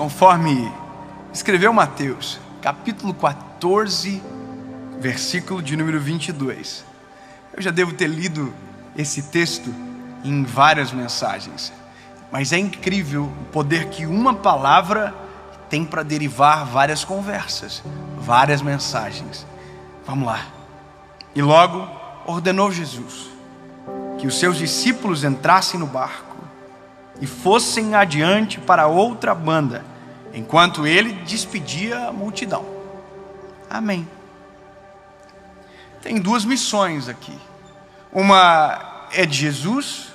conforme escreveu Mateus, capítulo 14, versículo de número 22. Eu já devo ter lido esse texto em várias mensagens, mas é incrível o poder que uma palavra tem para derivar várias conversas, várias mensagens. Vamos lá. E logo ordenou Jesus que os seus discípulos entrassem no barco e fossem adiante para outra banda, enquanto ele despedia a multidão. Amém. Tem duas missões aqui. Uma é de Jesus,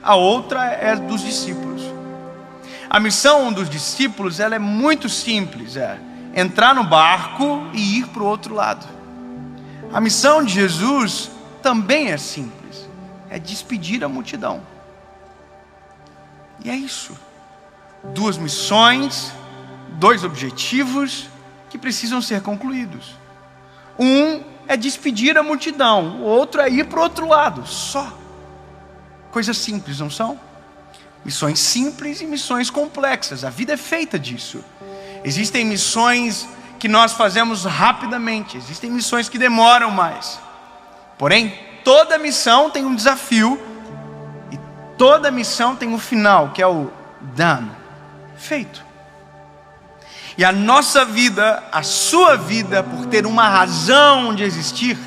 a outra é dos discípulos. A missão dos discípulos, ela é muito simples, é entrar no barco e ir para o outro lado. A missão de Jesus também é simples, é despedir a multidão. E é isso. Duas missões, dois objetivos que precisam ser concluídos. Um é despedir a multidão, o outro é ir para o outro lado, só. Coisas simples, não são? Missões simples e missões complexas, a vida é feita disso. Existem missões que nós fazemos rapidamente, existem missões que demoram mais. Porém, toda missão tem um desafio e toda missão tem um final, que é o done, feito. E a nossa vida, a sua vida, por ter uma razão de existir,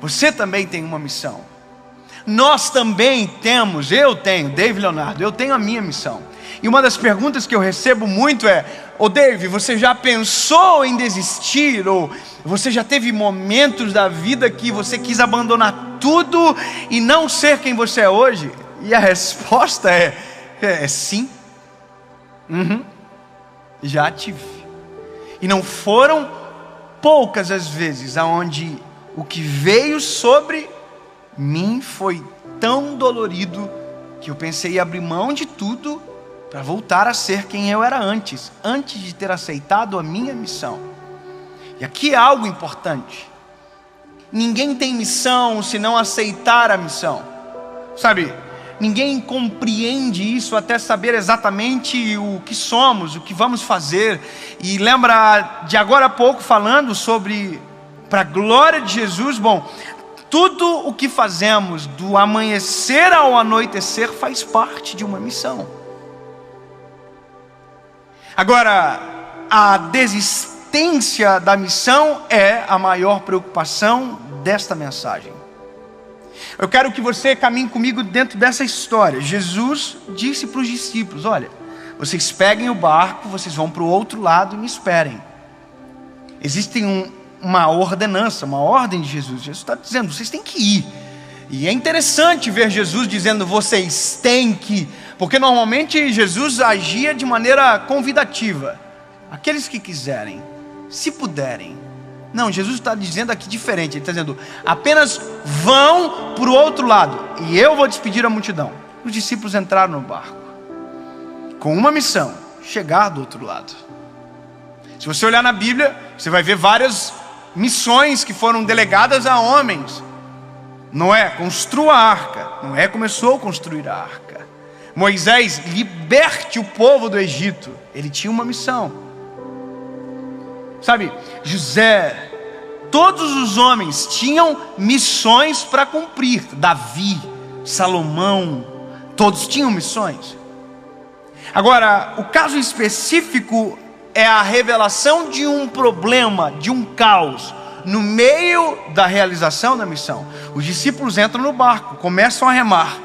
você também tem uma missão. Nós também temos, eu tenho, Dave Leonardo, eu tenho a minha missão. E uma das perguntas que eu recebo muito é: ô Dave, você já pensou em desistir? Ou você já teve momentos da vida que você quis abandonar tudo e não ser quem você é hoje? E a resposta é sim. Já tive. E não foram poucas as vezes aonde o que veio sobre mim foi tão dolorido que eu pensei em abrir mão de tudo para voltar a ser quem eu era antes de ter aceitado a minha missão. E aqui é algo importante: ninguém tem missão se não aceitar a missão, sabe? Ninguém compreende isso até saber exatamente o que somos, o que vamos fazer. E lembra de agora há pouco falando sobre, para a glória de Jesus, bom, tudo o que fazemos do amanhecer ao anoitecer faz parte de uma missão. Agora, a desistência da missão é a maior preocupação desta mensagem. Eu quero que você caminhe comigo dentro dessa história. Jesus disse para os discípulos: olha, vocês peguem o barco, vocês vão para o outro lado e me esperem. Existe uma ordenança, uma ordem de Jesus. Jesus está dizendo, vocês têm que ir. E é interessante ver Jesus dizendo, vocês têm que, porque normalmente Jesus agia de maneira convidativa. Aqueles que quiserem, se puderem. Não, Jesus está dizendo aqui diferente. Ele está dizendo, apenas vão para o outro lado e eu vou despedir a multidão. Os discípulos entraram no barco com uma missão: chegar do outro lado. Se você olhar na Bíblia, você vai ver várias missões que foram delegadas a homens. Noé construa a arca. Noé começou a construir a arca. Moisés, liberte o povo do Egito. Ele tinha uma missão. Sabe, José, todos os homens tinham missões para cumprir. Davi, Salomão, todos tinham missões. Agora, o caso específico é a revelação de um problema, de um caos, no meio da realização da missão. Os discípulos entram no barco, começam a remar.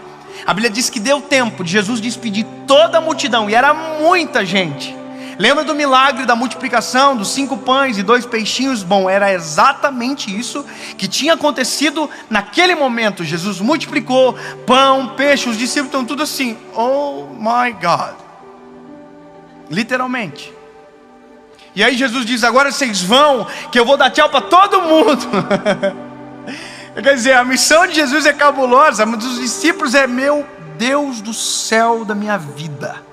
A Bíblia diz que deu tempo de Jesus despedir toda a multidão, e era muita gente. Lembra do milagre da multiplicação dos 5 pães e 2 peixinhos? Bom, era exatamente isso que tinha acontecido naquele momento. Jesus multiplicou pão, peixe, os discípulos estão tudo assim, oh my God, literalmente. E aí Jesus diz, agora vocês vão, que eu vou dar tchau para todo mundo. Quer dizer, a missão de Jesus é cabulosa, mas dos discípulos é, meu Deus do céu da minha vida.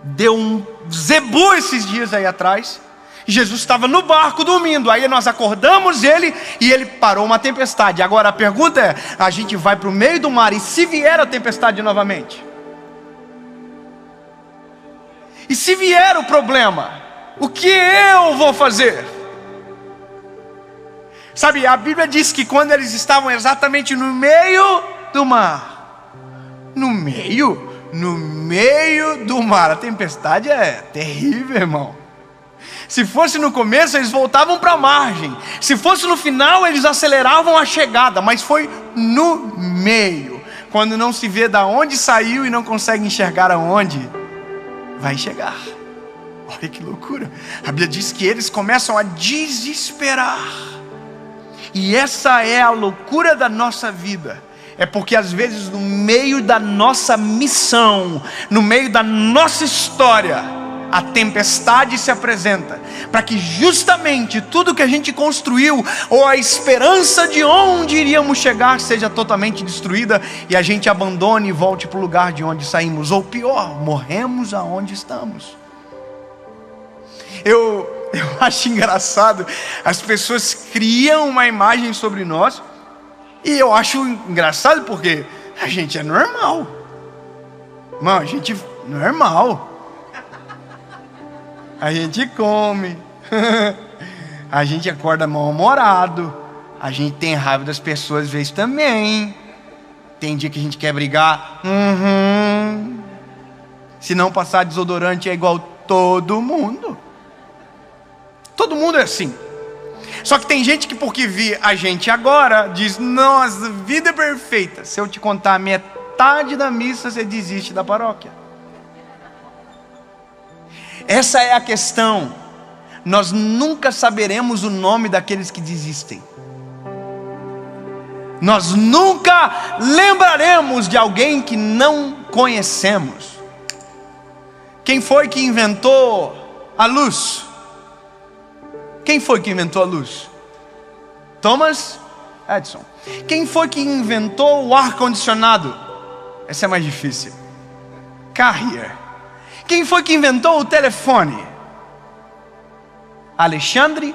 Deu um zebu esses dias aí atrás. Jesus estava no barco dormindo. Aí nós acordamos ele e ele parou uma tempestade. Agora a pergunta é, a gente vai para o meio do mar e se vier a tempestade novamente? E se vier o problema, o que eu vou fazer? Sabe, a Bíblia diz que quando eles estavam exatamente no meio do mar, no meio do mar, a tempestade é terrível, irmão. Se fosse no começo, eles voltavam para a margem. Se fosse no final, eles aceleravam a chegada. Mas foi no meio, quando não se vê da onde saiu e não consegue enxergar aonde vai chegar. Olha que loucura. A Bíblia diz que eles começam a desesperar. E essa é a loucura da nossa vida. É porque às vezes no meio da nossa missão, no meio da nossa história, a tempestade se apresenta, para que justamente tudo que a gente construiu, ou a esperança de onde iríamos chegar, seja totalmente destruída, e a gente abandone e volte para o lugar de onde saímos, ou pior, morremos aonde estamos. Eu acho engraçado, as pessoas criam uma imagem sobre nós, e eu acho engraçado porque a gente é normal. Irmão, a gente é normal. A gente come, a gente acorda mal-humorado, a gente tem raiva das pessoas às vezes também. Tem dia que a gente quer brigar. Se não passar desodorante é igual todo mundo. Todo mundo é assim. Só que tem gente que porque vê a gente agora, diz, nossa, a vida é perfeita. Se eu te contar a metade da missa, você desiste da paróquia. Essa é a questão. Nós nunca saberemos o nome daqueles que desistem. Nós nunca lembraremos de alguém que não conhecemos. Quem foi que inventou a luz? Quem foi que inventou a luz? Thomas Edison. Quem foi que inventou o ar-condicionado? Essa é mais difícil. Carrier. Quem foi que inventou o telefone? Alexandre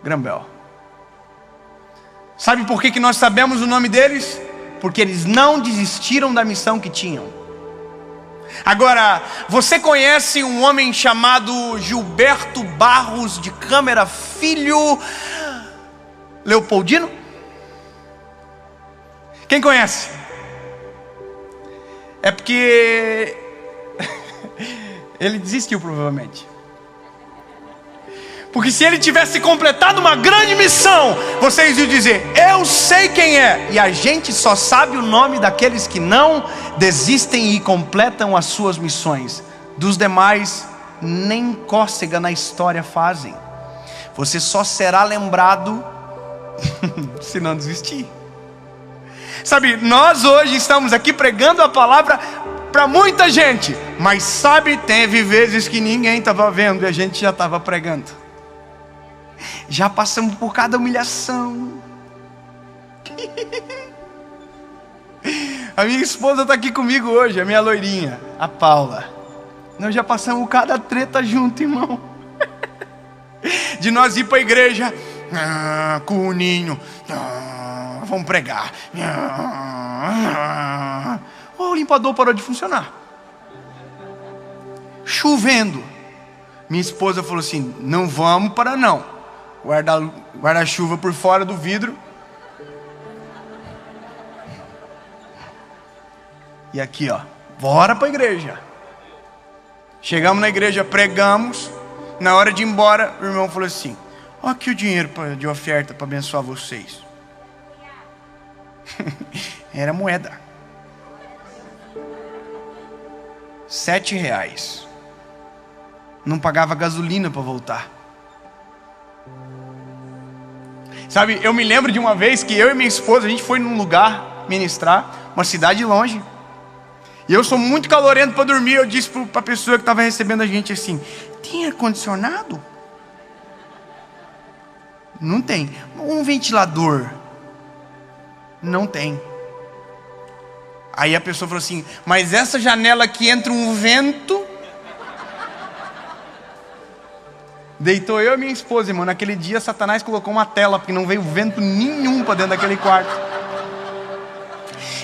Graham Bell. Sabe por que nós sabemos o nome deles? Porque eles não desistiram da missão que tinham. Agora, você conhece um homem chamado Gilberto Barros de Câmara Filho Leopoldino? Quem conhece? É porque ele desistiu provavelmente. Porque se ele tivesse completado uma grande missão, vocês iam dizer, eu sei quem é. E a gente só sabe o nome daqueles que não desistem e completam as suas missões. Dos demais, nem cócega na história fazem. Você só será lembrado se não desistir. Sabe, nós hoje estamos aqui pregando a palavra para muita gente. Mas sabe, teve vezes que ninguém estava vendo e a gente já estava pregando. Já passamos por cada humilhação. A minha esposa está aqui comigo hoje, a minha loirinha, a Paula. Nós já passamos cada treta junto, irmão. De nós ir para a igreja com o ninho, vamos pregar. O limpador parou de funcionar. Chovendo. Minha esposa falou assim, não vamos para não. Guarda-chuva por fora do vidro. E aqui, ó, bora para a igreja. Chegamos na igreja, pregamos. Na hora de ir embora, o irmão falou assim, ó, aqui o dinheiro de oferta para abençoar vocês. Era moeda. R$7. Não pagava gasolina para voltar. Sabe, eu me lembro de uma vez que eu e minha esposa, a gente foi num lugar ministrar, uma cidade longe. E eu sou muito calorento para dormir. Eu disse para a pessoa que estava recebendo a gente assim, tem ar-condicionado? Não tem. Um ventilador? Não tem. Aí a pessoa falou assim, mas essa janela aqui entra um vento. Deitou eu e minha esposa, irmão. Naquele dia Satanás colocou uma tela, porque não veio vento nenhum para dentro daquele quarto.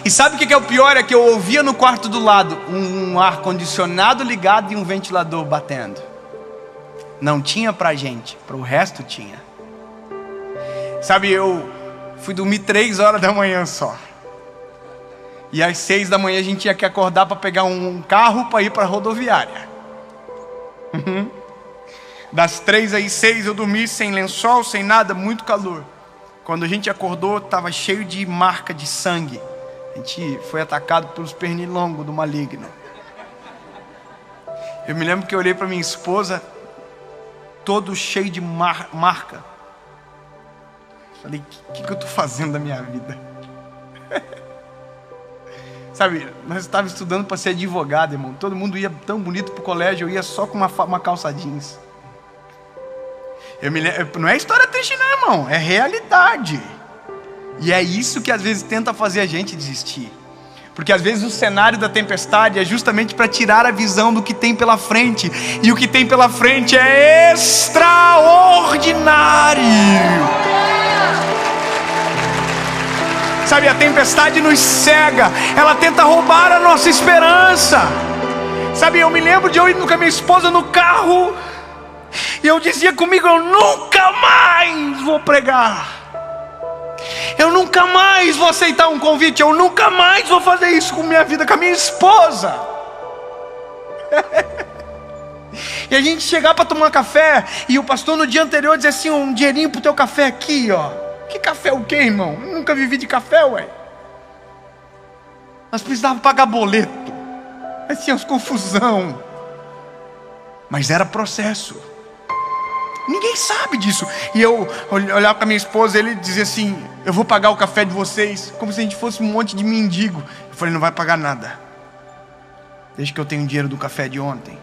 E sabe o que é o pior? É que eu ouvia no quarto do lado um ar-condicionado ligado e um ventilador batendo. Não tinha pra gente, para o resto tinha. Sabe, eu fui dormir 3 horas da manhã só. E às 6 da manhã a gente tinha que acordar para pegar um carro para ir para a rodoviária. Das 3 às 6 eu dormi sem lençol, sem nada, muito calor. Quando a gente acordou, estava cheio de marca de sangue. A gente foi atacado pelos pernilongos do maligno. Eu me lembro que eu olhei para minha esposa, todo cheio de marca. Falei, o que eu estou fazendo da minha vida? Sabe, nós estávamos estudando para ser advogado, irmão. Todo mundo ia tão bonito para o colégio, eu ia só com uma calça jeans. Não é história triste não, irmão, é realidade. E é isso que às vezes tenta fazer a gente desistir. Porque às vezes o cenário da tempestade é justamente para tirar a visão do que tem pela frente. E o que tem pela frente é extraordinário. Sabe, a tempestade nos cega. Ela tenta roubar a nossa esperança. Sabe, eu me lembro de eu ir com a minha esposa no carro e eu dizia comigo, eu nunca mais vou pregar. Eu nunca mais vou aceitar um convite. Eu nunca mais vou fazer isso com minha vida, com a minha esposa. E a gente chegar para tomar café e o pastor no dia anterior dizer assim, um dinheirinho pro teu café aqui, ó. Que café o quê, irmão? Eu nunca vivi de café, ué. Nós precisávamos pagar boleto. Mas tínhamos confusão. Mas era processo. Ninguém sabe disso. E eu olhava para minha esposa, ele dizia assim, eu vou pagar o café de vocês, como se a gente fosse um monte de mendigo. Eu falei, não vai pagar nada, desde que eu tenho dinheiro do café de ontem.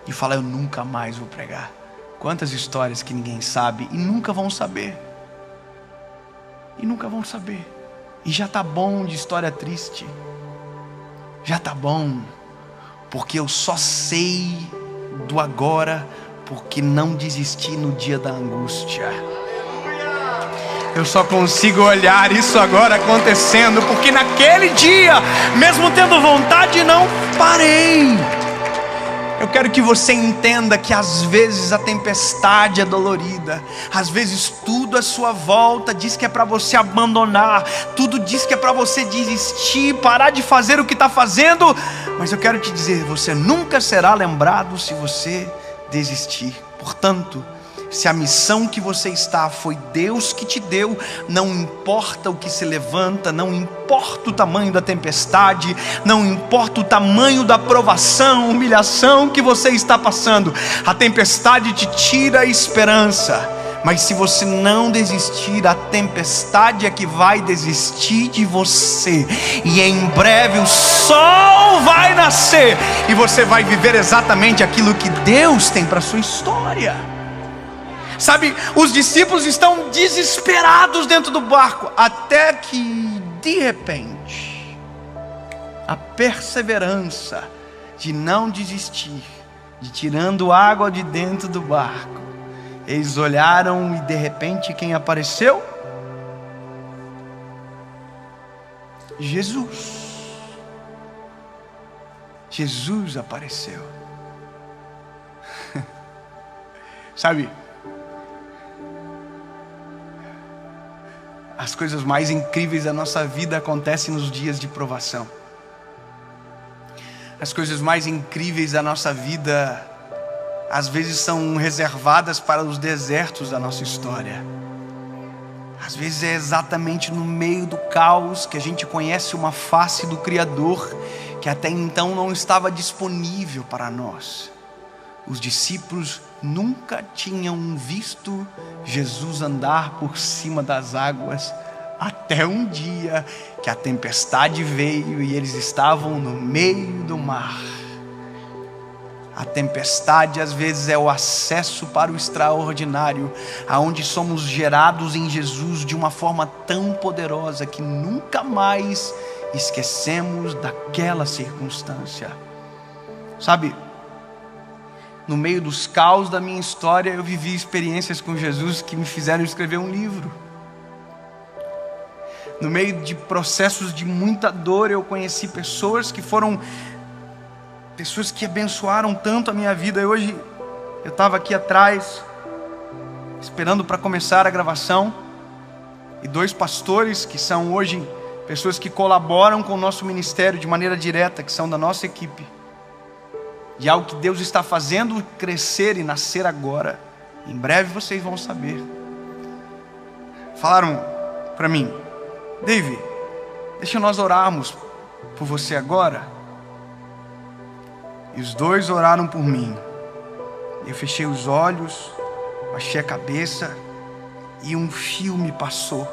E fala, eu nunca mais vou pregar. Quantas histórias que ninguém sabe e nunca vão saber. E nunca vão saber. E já tá bom de história triste. Já tá bom. Porque eu só sei do agora, porque não desisti no dia da angústia. Eu só consigo olhar isso agora acontecendo, porque naquele dia, mesmo tendo vontade, não parei. Eu quero que você entenda que às vezes a tempestade é dolorida, às vezes tudo à sua volta diz que é para você abandonar, tudo diz que é para você desistir, parar de fazer o que está fazendo, mas eu quero te dizer, você nunca será lembrado se você desistir. Portanto, se a missão que você está foi Deus que te deu, não importa o que se levanta, não importa o tamanho da tempestade, não importa o tamanho da provação, humilhação que você está passando, a tempestade te tira a esperança, mas se você não desistir, a tempestade é que vai desistir de você, e em breve o sol vai nascer, e você vai viver exatamente aquilo que Deus tem para a sua história. Sabe, os discípulos estão desesperados dentro do barco, até que de repente a perseverança de não desistir, de tirando água de dentro do barco, eles olharam e de repente quem apareceu? Jesus. Jesus apareceu. Sabe, as coisas mais incríveis da nossa vida acontecem nos dias de provação. As coisas mais incríveis da nossa vida, às vezes são reservadas para os desertos da nossa história. Às vezes é exatamente no meio do caos que a gente conhece uma face do Criador que até então não estava disponível para nós. Os discípulos nunca tinham visto Jesus andar por cima das águas, até um dia que a tempestade veio e eles estavam no meio do mar. A tempestade às vezes é o acesso para o extraordinário, aonde somos gerados em Jesus de uma forma tão poderosa que nunca mais esquecemos daquela circunstância. Sabe, no meio dos caos da minha história, eu vivi experiências com Jesus que me fizeram escrever um livro. No meio de processos de muita dor, eu conheci pessoas que abençoaram tanto a minha vida. E hoje eu estava aqui atrás, esperando para começar a gravação, e 2 pastores que são hoje pessoas que colaboram com o nosso ministério de maneira direta, que são da nossa equipe, de algo que Deus está fazendo crescer e nascer agora. Em breve vocês vão saber. Falaram para mim: David, deixa nós orarmos por você agora. E os 2 oraram por mim. Eu fechei os olhos, baixei a cabeça, e um filme passou.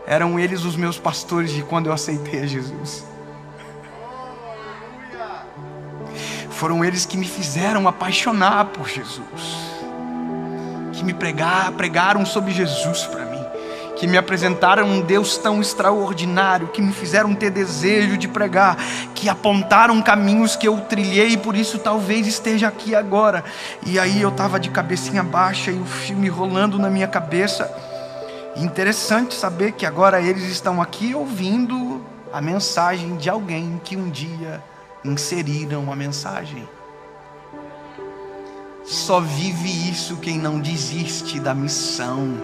Eram eles os meus pastores de quando eu aceitei a Jesus. Foram eles que me fizeram apaixonar por Jesus, que me pregaram sobre Jesus para mim, que me apresentaram um Deus tão extraordinário, que me fizeram ter desejo de pregar, que apontaram caminhos que eu trilhei, e por isso talvez esteja aqui agora. E aí eu estava de cabecinha baixa e o filme rolando na minha cabeça. E interessante saber que agora eles estão aqui ouvindo a mensagem de alguém que um dia inseriram a mensagem. Só vive isso quem não desiste da missão.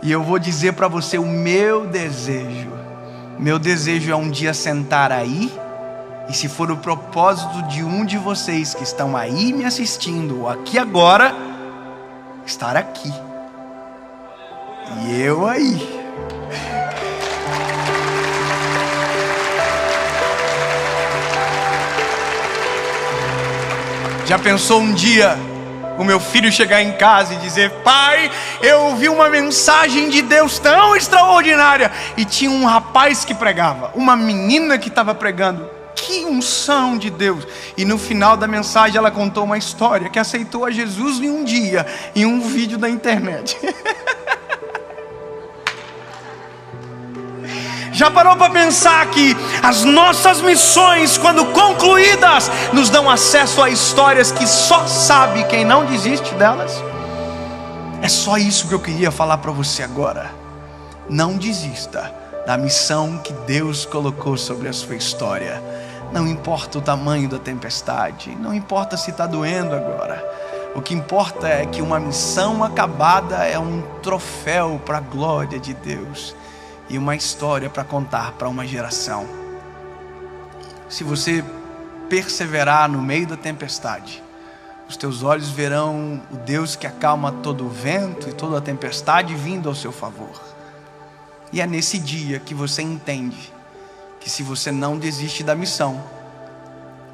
E eu vou dizer para você o meu desejo é um dia sentar aí, e se for o propósito de um de vocês que estão aí me assistindo, ou aqui agora, estar aqui, e eu aí. Já pensou um dia o meu filho chegar em casa e dizer: pai, eu ouvi uma mensagem de Deus tão extraordinária, e tinha um rapaz que pregava, uma menina que estava pregando, que unção de Deus. E no final da mensagem ela contou uma história, que aceitou a Jesus em um dia, em um vídeo da internet. Já parou para pensar que as nossas missões, quando concluídas, nos dão acesso a histórias que só sabe quem não desiste delas? É só isso que eu queria falar para você agora. Não desista da missão que Deus colocou sobre a sua história. Não importa o tamanho da tempestade, não importa se está doendo agora. O que importa é que uma missão acabada é um troféu para a glória de Deus, e uma história para contar para uma geração. Se você perseverar no meio da tempestade, os teus olhos verão o Deus que acalma todo o vento e toda a tempestade vindo ao seu favor. E é nesse dia que você entende que, se você não desiste da missão,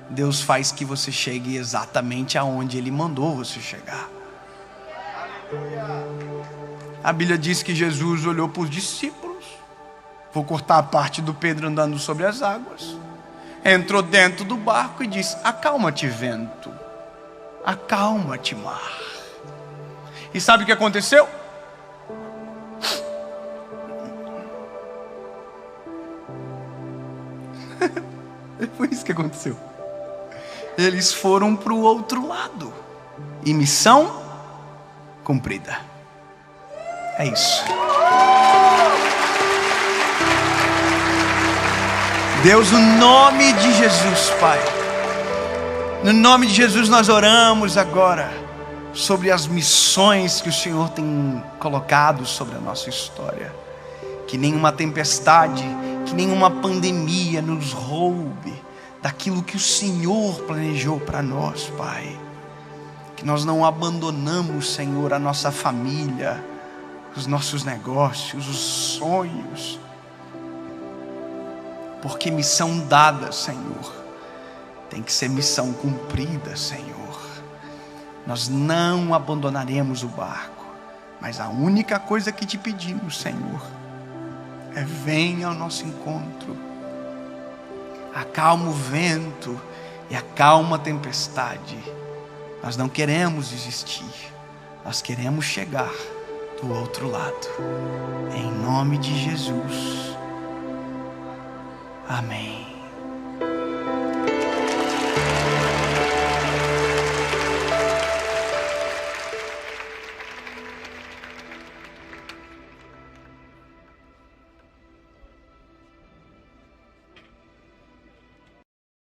Deus faz que você chegue exatamente aonde Ele mandou você chegar. A Bíblia diz que Jesus olhou para os discípulos. Vou cortar a parte do Pedro andando sobre as águas. Entrou dentro do barco e disse: acalma-te, vento. Acalma-te, mar. E sabe o que aconteceu? Foi isso que aconteceu. Eles foram para o outro lado. E missão cumprida. É isso. Deus, no nome de Jesus, Pai, no nome de Jesus nós oramos agora sobre as missões que o Senhor tem colocado sobre a nossa história. Que nenhuma tempestade, que nenhuma pandemia nos roube daquilo que o Senhor planejou para nós, Pai. Que nós não abandonamos, Senhor, a nossa família, os nossos negócios, os sonhos. Porque missão dada, Senhor, tem que ser missão cumprida, Senhor. Nós não abandonaremos o barco, mas a única coisa que te pedimos, Senhor, é: venha ao nosso encontro, acalma o vento e acalma a tempestade. Nós não queremos desistir, nós queremos chegar do outro lado. Em nome de Jesus. Amém.